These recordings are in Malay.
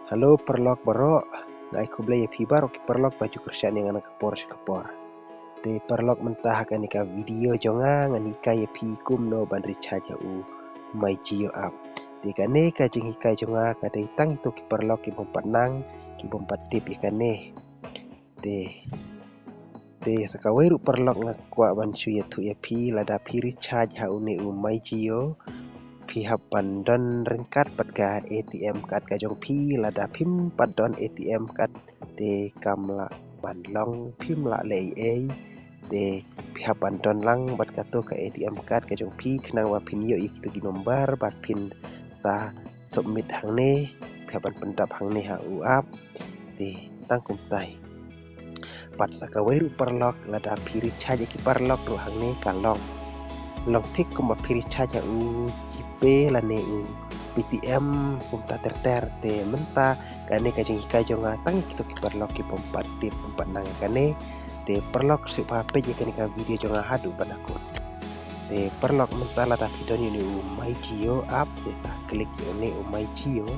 Halo perlok borok, ngai ku belai pi baro ki perlok baju kerjaan yang anak kepor. Te perlok mentah akan nika video jonga ngan hikai pi kum no bandri caja u mai jio up. Te kane ka jeng hikai jonga ka dei tang itu ki perlok ki bompat nang ki bompat tip ikane. Te sakaweru perlok ngakwa bansu ya tu ya pi lada pi recharge ha une u mai jio. Pihak pandon rengkat pat ka ATM kad ka jong pi lada pim padon ATM kad te kamla banlong pim la lei te pihak pandon lang bat ka to ka ATM kad ka jong pi kenang wa pin yo ik tu gi nombar bat pin sa submit hang ne pihak ban pendap hang ne ha uap te tangkum tai pat sakaweru perlok lada piri caja ki perlok ru hang ne kalong long tik kuma piri caja u jipe lane u PTM kumta ter te menta kane kajeng hikai jonga tangi kita ki perlok ki pompat tip pompat nang kane te perlok sipa peje kane ka video jonga hadu banakut te perlok menta lada video ni u mai jio up desa klik ni u mai jio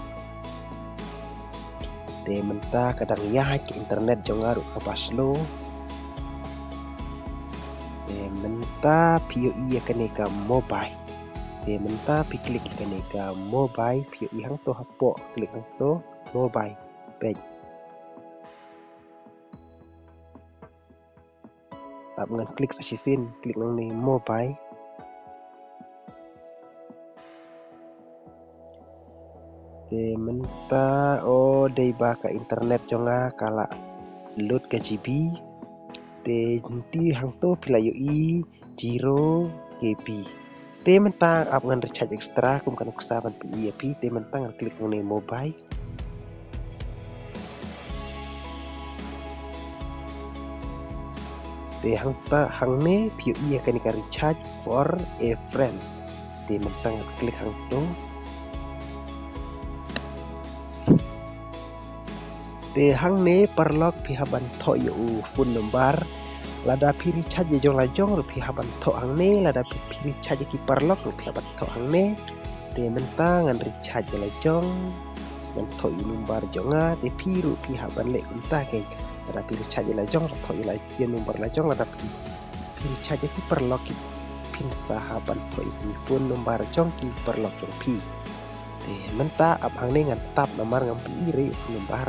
te menta kadang ya ke internet jonga ru kapaslo menta POE akan ka mobile te menta pi klik akan ka mobile POE hang to hapo klik hang to mobile page tap ngan klik sa sisin klik nang ni mobile te menta dei ba ka internet jonga kala load ka GB te nanti hang to pila UI 0 GB te mentang ap ngan recharge extra kum kan kusaban pi te mentang ngan klik nang ni mobile te hang ne POE akan ka recharge for a friend te mentang ngan klik hang to te hang ne perlok pihaban tho yo phone number lada piri chaje jong la jong ru pihaban tho hang ne lada piri chaje ki perlok ru pihaban tho hang ne te mentang ngan recharge la jong ngan tho yu number jonga te piru pihaban le kunta ke lada piri chaje la jong tho yu la je number la jong lada piri chaje ki perlok ki pin sahaban tho iki phone number jong ki perlok jong pi te menta ap hang ne ngan tap nomor ngam pi re phone number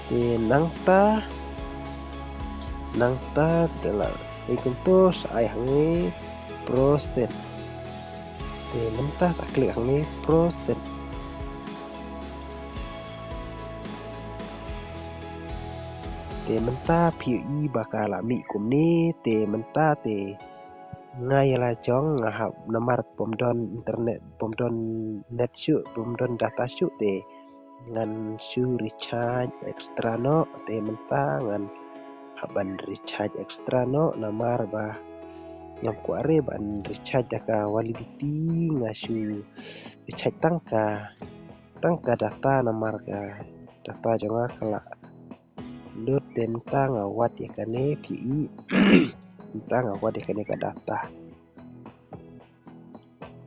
te nangta dalam ikuntos ay hangi prosen te mentas aklik hangi prosen te menta POE bakal mi kumni te menta te ngai la jong ngahap nomor pomdon internet pomdon net syu pomdon data syu te ngan syu recharge extra no te menta ngan haban recharge extra no namar ba ngam kuare ban recharge daka validity ngasu recharge tangka data namar ka data jonga kala load menta ngawat ya kane PE menta ngawat ya kane ka data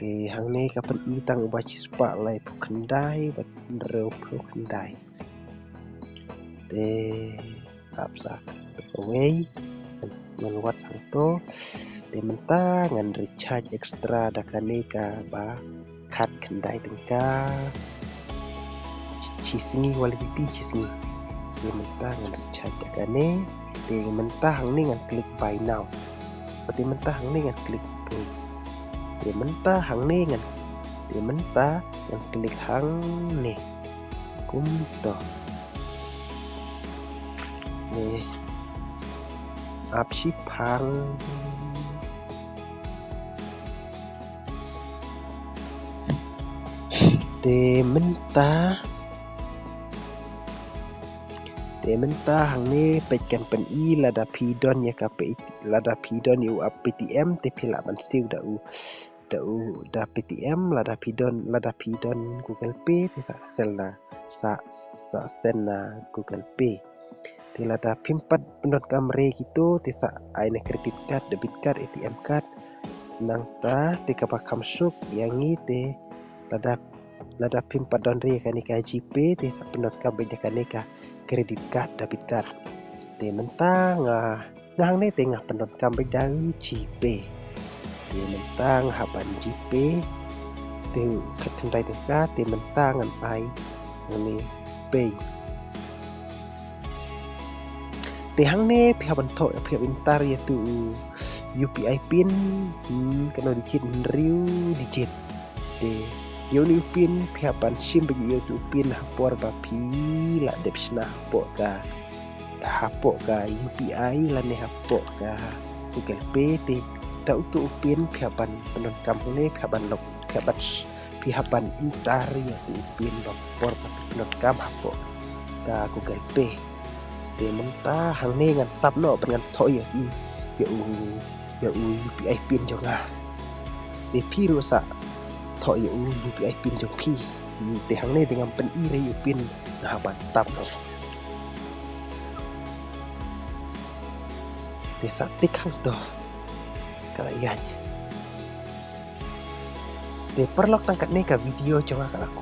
te hang ne kapan i tang bachi spa lai pu kendai bat reu pu kendai te kapsak away ngan wat hang to te menta ngan recharge extra dakane ka ba kat kendai tengka cisngi validity cisngi te menta ngan recharge dakane te menta hang ne ngan klik buy now te menta hang ne ngan klik pay te menta hang ne ngan te menta ngan klik hang ne kum to ne apsi phang te menta hang ne pejkan pen i lada pidon ya ka pe lada pidon yu PTM te pila ban siu da PTM lada pidon Google Pay te sa sel na sa sen na Google Pay Tilada pimpat penot kamre gitu tisa aine kredit card, debit card, ATM card nang ta te kapakam suk yangi te lada pimpat donri kanika GP te sa penot kambe kanika kredit card, debit card te mentang ngahang ne te ngah penot kambe dau GP te mentang haban GP te kendai teka te mentang ngan ai ngani pay te hang ne pihak bentok pihak pintar yaitu UPI pin kena digit riu digit te yo ni pin pihak ban sim bagi yo tu pin hapor bapi la depsna hapok ka UPI la ne hapok ka Google Pay te ta utu pin pihak ban penon kampung ne pihak ban lok pihak ban intar yaitu pin hapor bapi penon kam hapok ka Google Pay te mentah hang ne ngan tap no dengan thoi ya UPI pin jonga te pi rusa thoi ya UPI pin jong pi te hang ne dengan pen i re pin na ban tap no te sa tik hang to kala yan te perlok tangkat ne ka video jonga kala